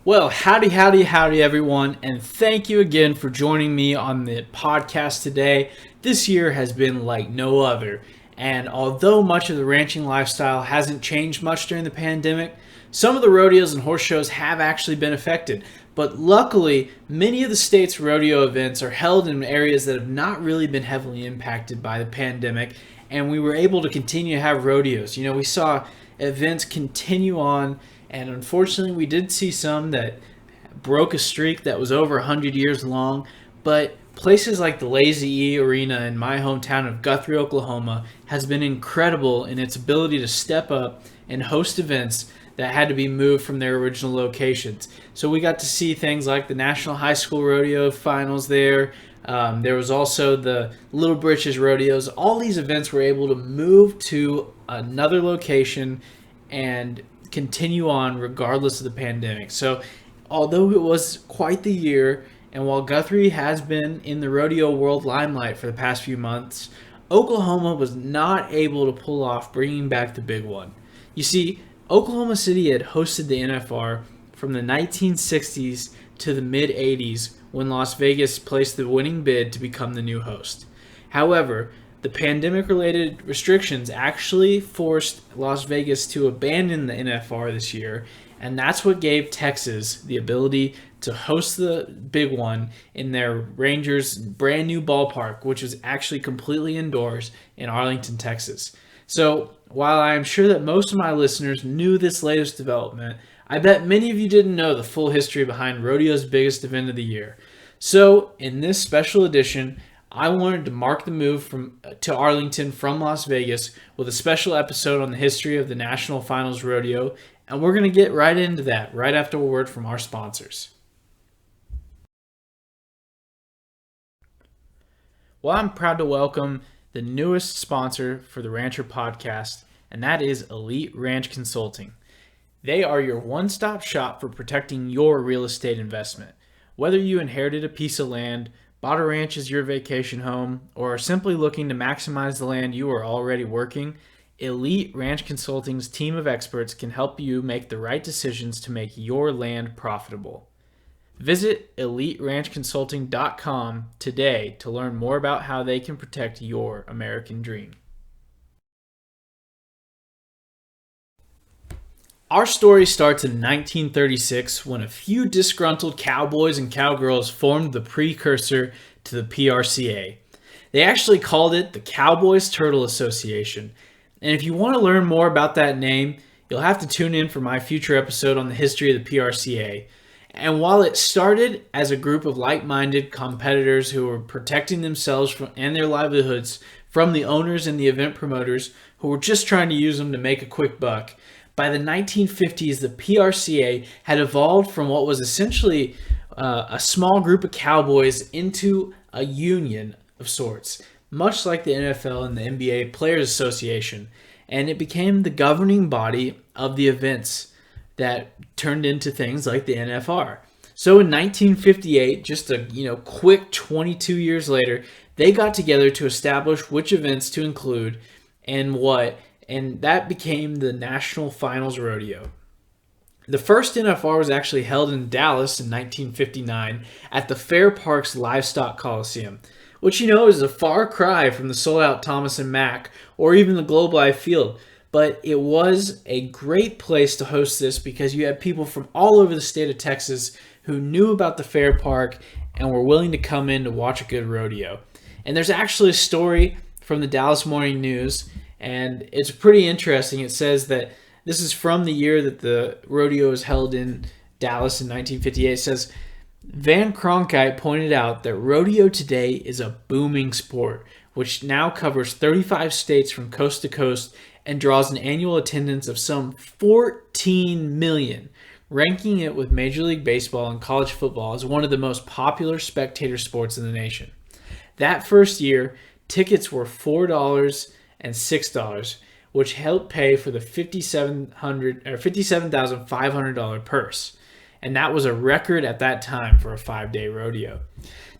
Well, howdy, everyone, and thank you again for joining me on the podcast today. This year has been like no other, and although much of the ranching lifestyle hasn't changed much during the pandemic, some of the rodeos and horse shows have actually been affected. But luckily, many of the state's rodeo events are held in areas that have not really been heavily impacted by the pandemic, and we were able to continue to have rodeos. We saw events continue on, and unfortunately, we did see some that broke a streak that was over 100 years long. But places like the Lazy E Arena in my hometown of Guthrie, Oklahoma, has been incredible in its ability to step up and host events that had to be moved from their original locations. So we got to see things like the National High School Rodeo finals there. There was also the Little Britches Rodeos. All these events were able to move to another location and continue on regardless of the pandemic. So although it was quite the year, and while Guthrie has been in the rodeo world limelight for the past few months, Oklahoma was not able to pull off bringing back the big one. You see, Oklahoma City had hosted the NFR from the 1960s to the mid-80s when Las Vegas placed the winning bid to become the new host. However, the pandemic-related restrictions actually forced Las Vegas to abandon the NFR this year, and that's what gave Texas the ability to host the big one in their Rangers' brand new ballpark, which is actually completely indoors in Arlington, Texas. So while I am sure that most of my listeners knew this latest development, I bet many of you didn't know the full history behind rodeo's biggest event of the year. So in this special edition, I wanted to mark the move to Arlington from Las Vegas with a special episode on the history of the National Finals Rodeo, and we're going to get right into that right after a word from our sponsors. Well, I'm proud to welcome the newest sponsor for the Rancher podcast, and that is Elite Ranch Consulting. They are your one-stop shop for protecting your real estate investment. Whether you inherited a piece of land, bought a ranch as your vacation home, or are simply looking to maximize the land you are already working, Elite Ranch Consulting's team of experts can help you make the right decisions to make your land profitable. Visit EliteRanchConsulting.com today to learn more about how they can protect your American dream. Our story starts in 1936 when a few disgruntled cowboys and cowgirls formed the precursor to the PRCA. They actually called it the Cowboys Turtle Association. And if you want to learn more about that name, you'll have to tune in for my future episode on the history of the PRCA. And while it started as a group of like-minded competitors who were protecting themselves and their livelihoods from the owners and the event promoters who were just trying to use them to make a quick buck, by the 1950s, the PRCA had evolved from what was essentially a small group of cowboys into a union of sorts, much like the NFL and the NBA Players Association, and it became the governing body of the events that turned into things like the NFR. So in 1958, just a quick 22 years later, they got together to establish which events to include and what, and that became the National Finals Rodeo. The first NFR was actually held in Dallas in 1959 at the Fair Parks Livestock Coliseum, which is a far cry from the sold-out Thomas and Mack or even the Globe Life Field. But it was a great place to host this because you had people from all over the state of Texas who knew about the Fair Park and were willing to come in to watch a good rodeo. And there's actually a story from the Dallas Morning News, and it's pretty interesting. It says that this is from the year that the rodeo was held in Dallas in 1958. It says, Van Cronkite pointed out that rodeo today is a booming sport, which now covers 35 states from coast to coast and draws an annual attendance of some 14 million, ranking it with Major League Baseball and college football as one of the most popular spectator sports in the nation. That first year, tickets were $4 and $6, which helped pay for the $57,500 purse. And that was a record at that time for a 5-day rodeo.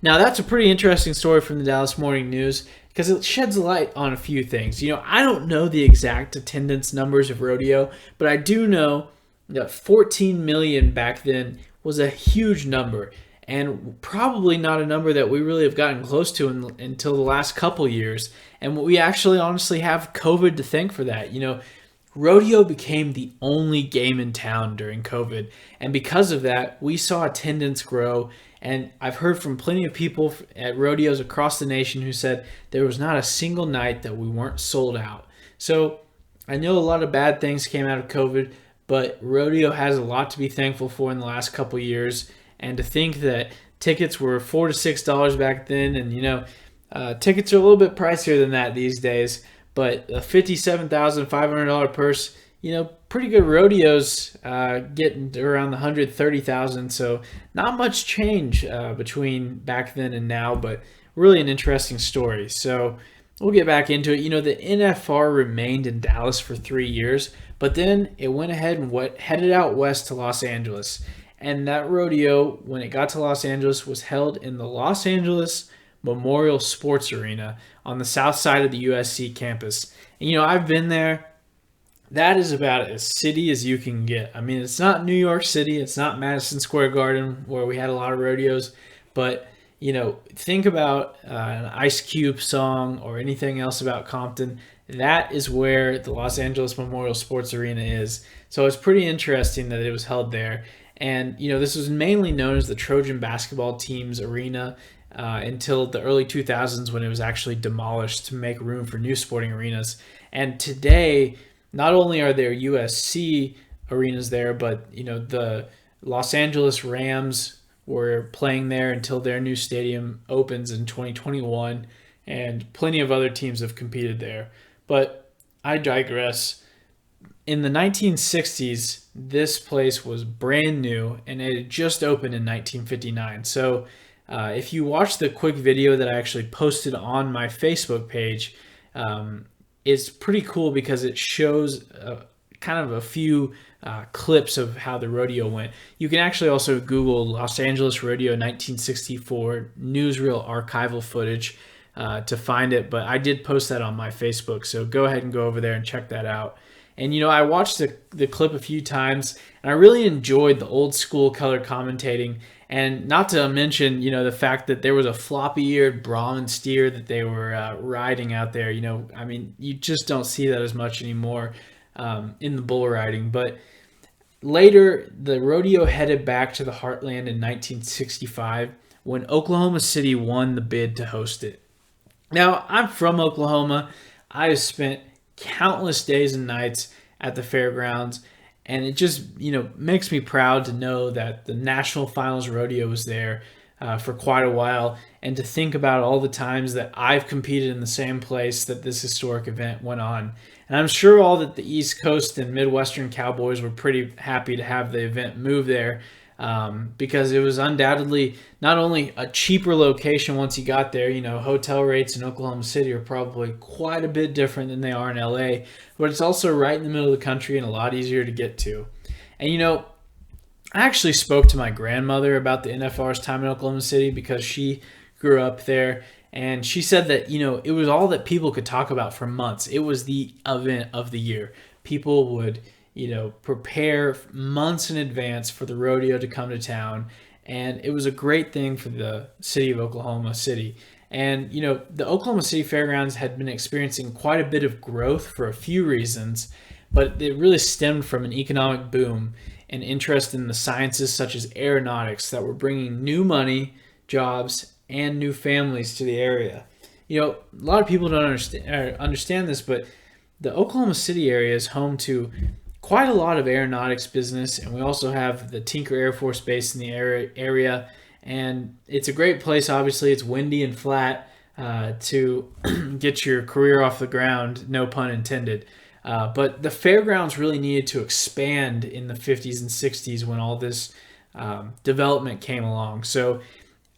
Now, that's a pretty interesting story from the Dallas Morning News because it sheds light on a few things. I don't know the exact attendance numbers of rodeo, but I do know 14 million back then was a huge number, and probably not a number that we really have gotten close to until the last couple years. And we actually honestly have COVID to thank for that. Rodeo became the only game in town during COVID. And because of that, we saw attendance grow. And I've heard from plenty of people at rodeos across the nation who said there was not a single night that we weren't sold out. So I know a lot of bad things came out of COVID, but rodeo has a lot to be thankful for in the last couple years. And to think that tickets were $4 to $6 back then, and tickets are a little bit pricier than that these days. But a $57,500 purse, pretty good rodeos getting around the $130,000. So not much change between back then and now, but really an interesting story. So we'll get back into it. The NFR remained in Dallas for 3 years, but then it went ahead and headed out west to Los Angeles. And that rodeo, when it got to Los Angeles, was held in the Los Angeles Memorial Sports Arena on the south side of the USC campus. And I've been there. That is about as city as you can get. I mean, it's not New York City, it's not Madison Square Garden where we had a lot of rodeos, but think about an Ice Cube song or anything else about Compton. That is where the Los Angeles Memorial Sports Arena is. So it's pretty interesting that it was held there. And this was mainly known as the Trojan basketball team's arena until the early 2000s, when it was actually demolished to make room for new sporting arenas. And today, not only are there USC arenas there, but the Los Angeles Rams were playing there until their new stadium opens in 2021, and plenty of other teams have competed there. But I digress. In the 1960s, this place was brand new, and it had just opened in 1959. So if you watch the quick video that I actually posted on my Facebook page, it's pretty cool because it shows kind of a few clips of how the rodeo went. You can actually also Google Los Angeles Rodeo 1964 newsreel archival footage to find it, but I did post that on my Facebook, so go ahead and go over there and check that out. And I watched the clip a few times, and I really enjoyed the old school color commentating, and not to mention the fact that there was a floppy-eared Brahman steer that they were riding out there. I mean, you just don't see that as much anymore in the bull riding. But later, the rodeo headed back to the Heartland in 1965 when Oklahoma City won the bid to host it. Now, I'm from Oklahoma. I've spent countless days and nights at the fairgrounds, and it just makes me proud to know that the National Finals Rodeo was there for quite a while, and to think about all the times that I've competed in the same place that this historic event went on. And I'm sure all that the East Coast and Midwestern Cowboys were pretty happy to have the event move there, because it was undoubtedly not only a cheaper location once you got there. Hotel rates in Oklahoma City are probably quite a bit different than they are in LA, but it's also right in the middle of the country and a lot easier to get to. And I actually spoke to my grandmother about the NFR's time in Oklahoma City because she grew up there, and she said that it was all that people could talk about for months. It was the event of the year. People would prepare months in advance for the rodeo to come to town. And it was a great thing for the city of Oklahoma City. And, the Oklahoma City Fairgrounds had been experiencing quite a bit of growth for a few reasons, but it really stemmed from an economic boom and interest in the sciences such as aeronautics that were bringing new money, jobs, and new families to the area. A lot of people don't understand this, but the Oklahoma City area is home to quite a lot of aeronautics business, and we also have the Tinker Air Force Base in the area, and it's a great place. Obviously, it's windy and flat to get your career off the ground, no pun intended. But the fairgrounds really needed to expand in the 50s and 60s when all this development came along. So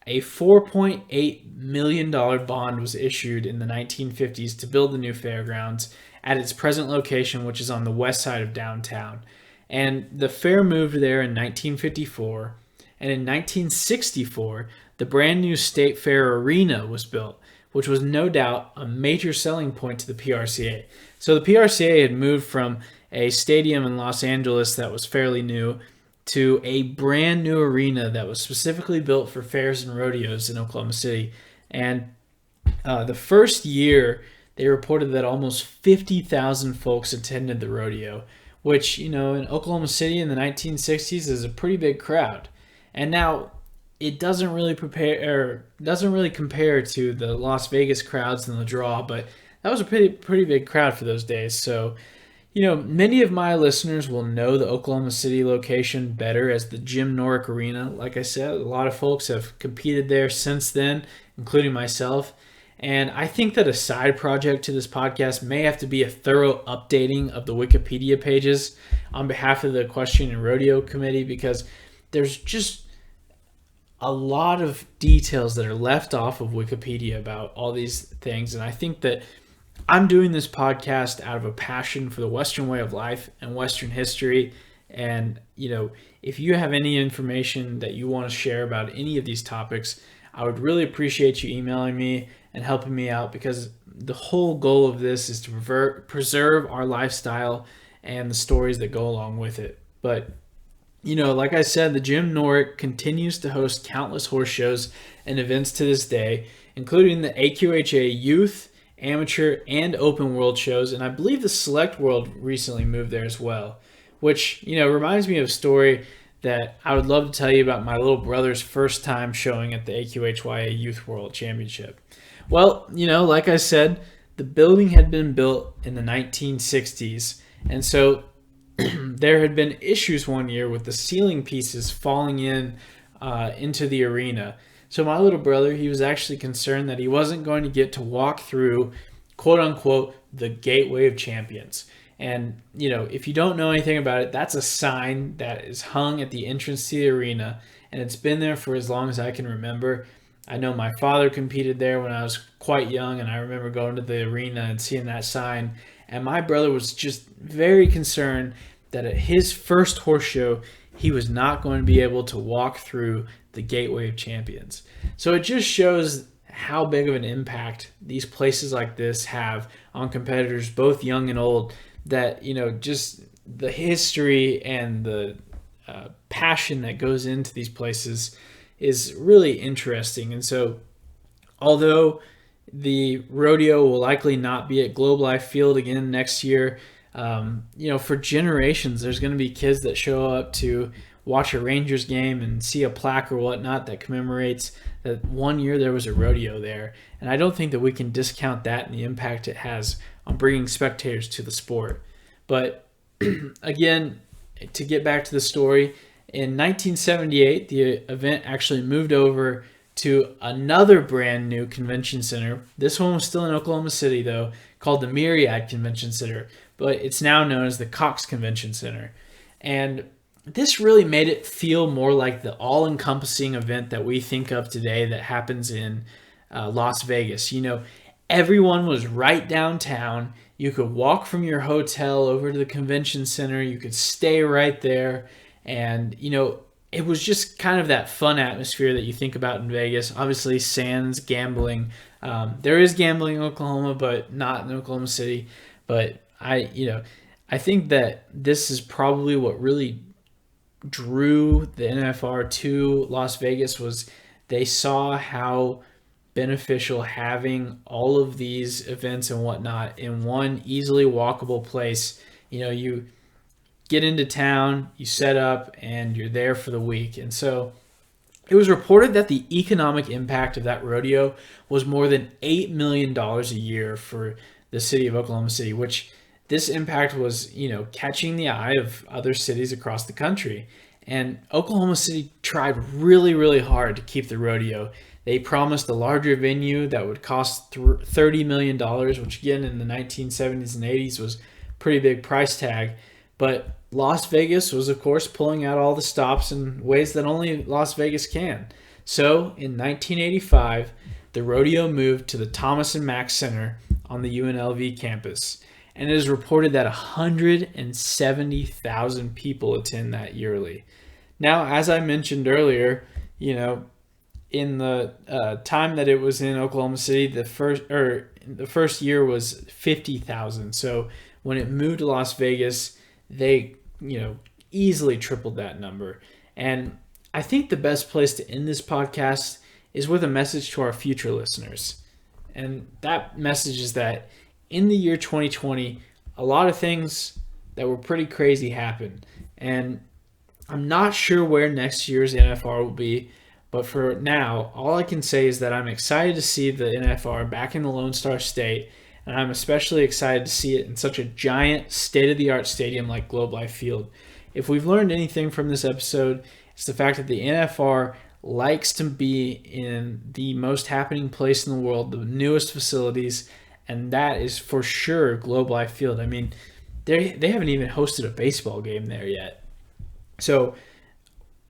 a $4.8 million bond was issued in the 1950s to build the new fairgrounds at its present location, which is on the west side of downtown. And the fair moved there in 1954. And in 1964, the brand new State Fair Arena was built, which was no doubt a major selling point to the PRCA. So the PRCA had moved from a stadium in Los Angeles that was fairly new to a brand new arena that was specifically built for fairs and rodeos in Oklahoma City. And the first year, they reported that almost 50,000 folks attended the rodeo, which, in Oklahoma City in the 1960s is a pretty big crowd. And now it doesn't really compare to the Las Vegas crowds and the draw, but that was a pretty big crowd for those days. So, many of my listeners will know the Oklahoma City location better as the Jim Norick Arena. Like I said, a lot of folks have competed there since then, including myself. And I think that a side project to this podcast may have to be a thorough updating of the Wikipedia pages on behalf of the Equestrian and Rodeo Committee, because there's just a lot of details that are left off of Wikipedia about all these things. And I think that I'm doing this podcast out of a passion for the Western way of life and Western history. And, if you have any information that you want to share about any of these topics, I would really appreciate you emailing me and helping me out, because the whole goal of this is to preserve our lifestyle and the stories that go along with it. But, like I said, the Jim Norick continues to host countless horse shows and events to this day, including the AQHA Youth, Amateur, and Open World shows. And I believe the Select World recently moved there as well, which, reminds me of a story that I would love to tell you about my little brother's first time showing at the AQHYA Youth World Championship. Well, like I said, the building had been built in the 1960s, and so there had been issues one year with the ceiling pieces falling into the arena. So my little brother, he was actually concerned that he wasn't going to get to walk through, quote unquote, the Gateway of Champions. And, if you don't know anything about it, that's a sign that is hung at the entrance to the arena, and it's been there for as long as I can remember. I know my father competed there when I was quite young, and I remember going to the arena and seeing that sign. And my brother was just very concerned that at his first horse show, he was not going to be able to walk through the Gateway of Champions. So it just shows how big of an impact these places like this have on competitors, both young and old, that, just the history and the passion that goes into these places is really interesting. And so although the rodeo will likely not be at Globe Life Field again next year, for generations, there's going to be kids that show up to watch a Rangers game and see a plaque or whatnot that commemorates that one year there was a rodeo there. And I don't think that we can discount that and the impact it has on bringing spectators to the sport. But again, to get back to the story, in 1978, the event actually moved over to another brand new convention center. This one was still in Oklahoma City, though, called the Myriad Convention Center, but it's now known as the Cox Convention Center. And this really made it feel more like the all-encompassing event that we think of today that happens in Las Vegas. Everyone was right downtown. You could walk from your hotel over to the convention center. You could stay right there. And, it was just kind of that fun atmosphere that you think about in Vegas. Obviously, sans gambling. There is gambling in Oklahoma, but not in Oklahoma City. But I think that this is probably what really drew the NFR to Las Vegas, was they saw how beneficial having all of these events and whatnot in one easily walkable place. You get into town, you set up, and you're there for the week. And so it was reported that the economic impact of that rodeo was more than $8 million a year for the city of Oklahoma City, which this impact was, catching the eye of other cities across the country. And Oklahoma City tried really, really hard to keep the rodeo. They promised a larger venue that would cost $30 million, which again in the 1970s and 80s was a pretty big price tag. But Las Vegas was, of course, pulling out all the stops in ways that only Las Vegas can. So in 1985, the rodeo moved to the Thomas and Mack Center on the UNLV campus. And it is reported that 170,000 people attend that yearly. Now, as I mentioned earlier, in the time that it was in Oklahoma City, the first year was 50,000. So when it moved to Las Vegas, they, easily tripled that number. And I think the best place to end this podcast is with a message to our future listeners. And that message is that in the year 2020, a lot of things that were pretty crazy happened. And I'm not sure where next year's NFR will be, but for now, all I can say is that I'm excited to see the NFR back in the Lone Star State, and I'm especially excited to see it in such a giant, state-of-the-art stadium like Globe Life Field. If we've learned anything from this episode, it's the fact that the NFR likes to be in the most happening place in the world, the newest facilities, and that is for sure Globe Life Field. I mean, they haven't even hosted a baseball game there yet. So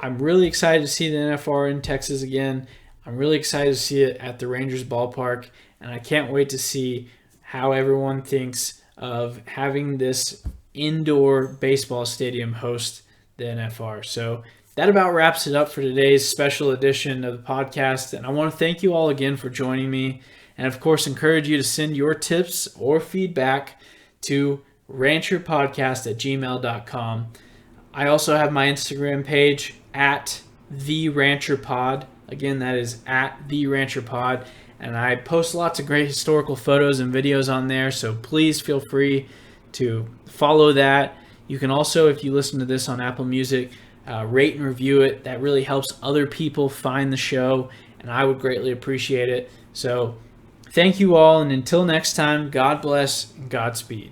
I'm really excited to see the NFR in Texas again. I'm really excited to see it at the Rangers ballpark, and I can't wait to see how everyone thinks of having this indoor baseball stadium host the NFR. So that about wraps it up for today's special edition of the podcast, and I want to thank you all again for joining me, and of course encourage you to send your tips or feedback to rancherpodcast@gmail.com. I also have my Instagram page at TheRancherPod. Again, that is at TheRancherPod. And I post lots of great historical photos and videos on there, so please feel free to follow that. You can also, if you listen to this on Apple Music, rate and review it. That really helps other people find the show, and I would greatly appreciate it. So thank you all, and until next time, God bless and Godspeed.